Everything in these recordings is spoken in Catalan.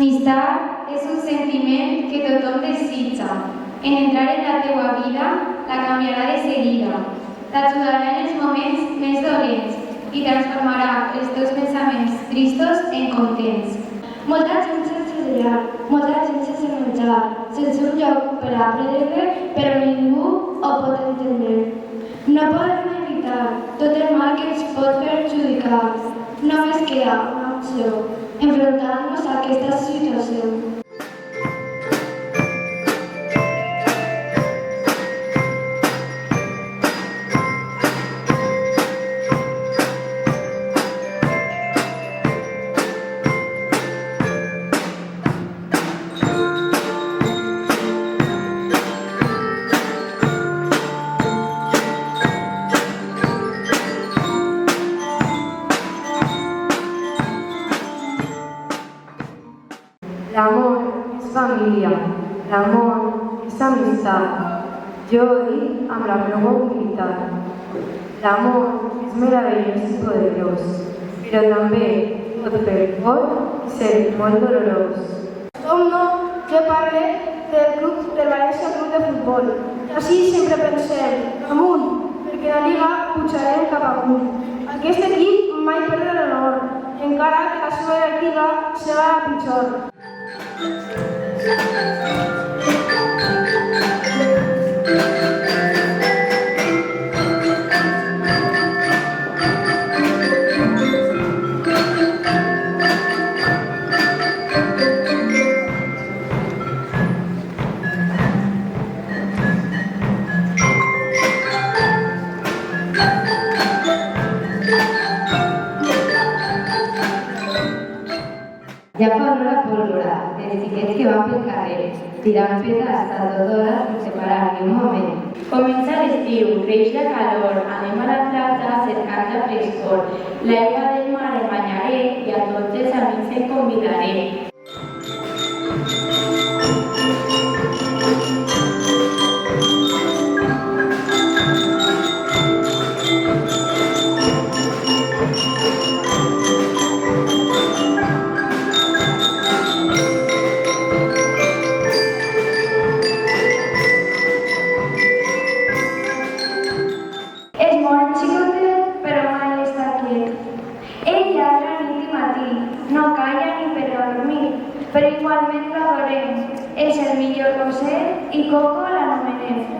L'amistat és un sentiment que tothom desitja. En entrar en la teua vida, la canviarà de seguida. T'ajudarà en els moments més dolents i transformarà els teus pensaments tristos en contents. Molta gent sense llar, molta gent sense menjar, sense un lloc per aprendre, però ningú ho pot entendre. No podem evitar tot el mal que ens pot perjudicar. Només queda una opció, enfrontar-nos a aquesta situació. L'amor és família, l'amor és amistat. Jo ho dic amb la meva humilitat. L'amor és meravellós i poderós, però també pot fer fort i ser molt dolorós. Com no, jo parle del club del València Club de Futbol. I així sempre pensem, amunt, perquè la Lliga pujarem cap amunt. Aquest equip mai perd l'honor, encara que la seva directiva serà la pitjor. Ja fa olor a pólvora, dels xiquets que van pel carrer, tirant petes a tot hores sense parar ni un moment. Comença l'estiu, creix la calor, anem a la platja cercant la frescor. L'aigua del mar em banyaré i a tots els amics em convidaré. Però igualment l'adorem. És el millor ocell i Coco l'anomenem.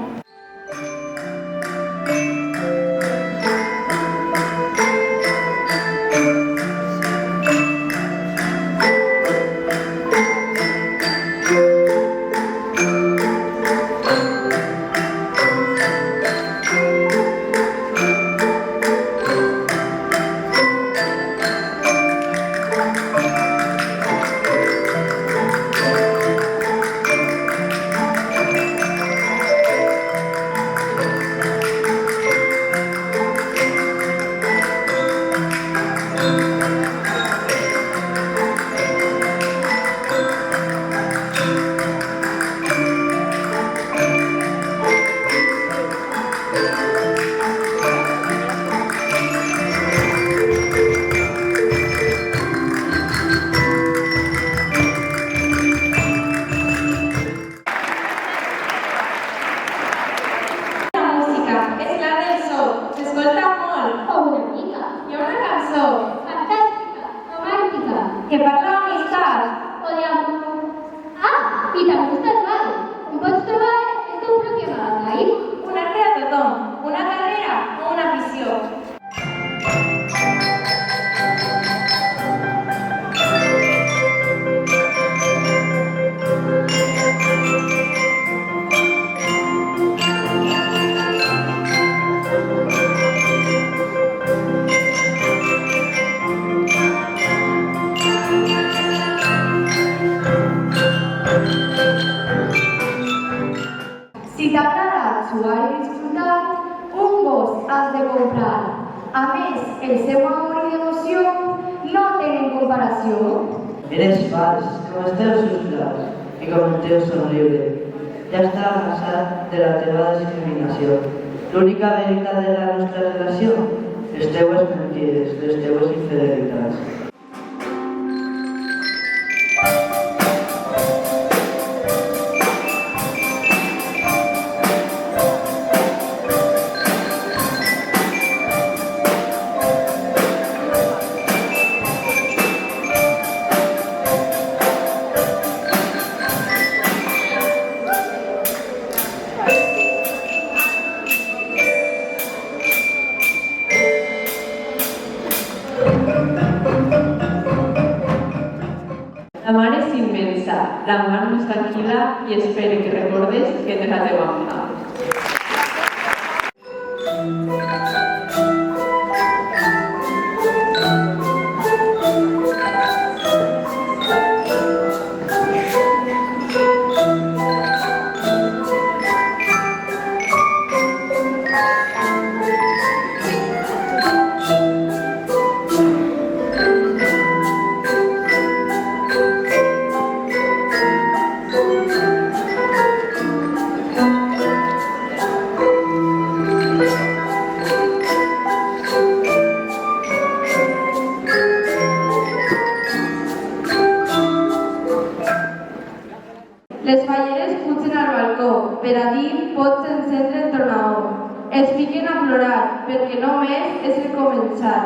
Que parla d'amistat. I també gusta el ball. On pots trobar el teu propi ball? Un art per a tothom, una carrera o una afició. Si t'agrada jugar i disfrutar, un gos has de comprar. A més, el seu amor i devoció no tenen comparació. Eres fals, com els teus ulls i com el teu somriure. Ja està cansat de la teva discriminació. L'única veritat de la nostra relació, les teues mentides, les teues infidelitats. pensa, la meva no és tranquil·la i espero que recordes que tens la teva amiga. Les falleres pugen al balcó, per a dir pots encendre el tornador. Es fiquen a plorar, perquè només és el començar.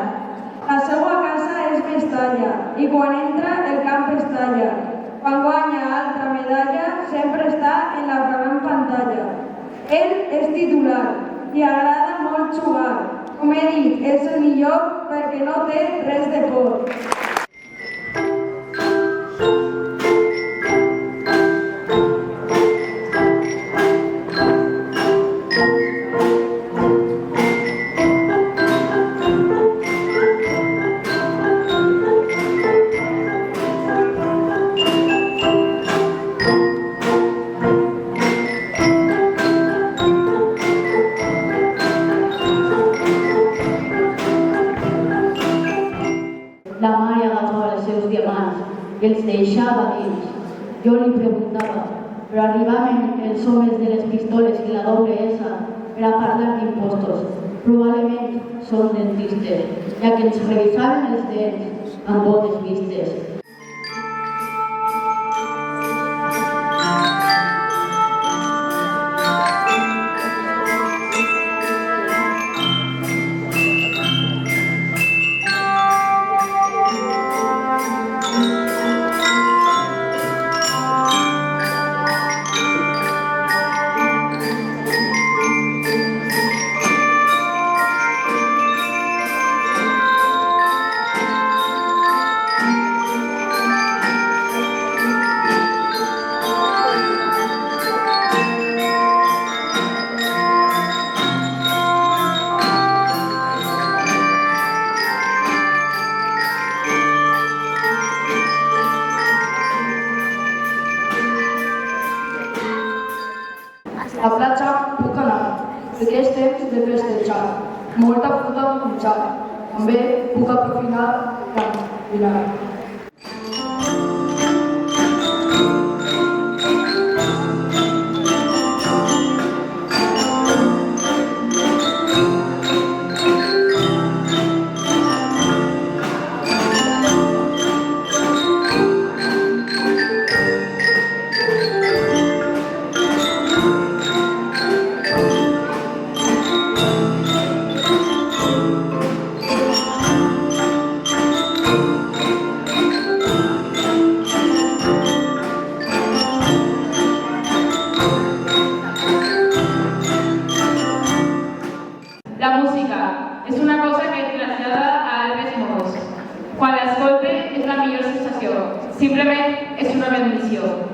La seua casa és Mestalla, i quan entra el camp es talla. Quan guanya altra medalla, sempre està en la gran pantalla. Ell és titular, i agrada molt jugar. Com he dit, és el millor perquè no té res de por. La mare agafava els seus diamants i els deixava dins. Jo li preguntava, però arribaven els homes de les pistoles i la doble S per a parlar d'impostos. Probablement són dentistes, ja que ens revisaven els dents amb bones vistes. A la platja puc anar, perquè és temps de festejar. Molta fruita menjar. També puc aprofitar per caminar. La música és una cosa que es trasllada a altres mots. Quan l'escolten és la millor sensació. Simplement és una bendició.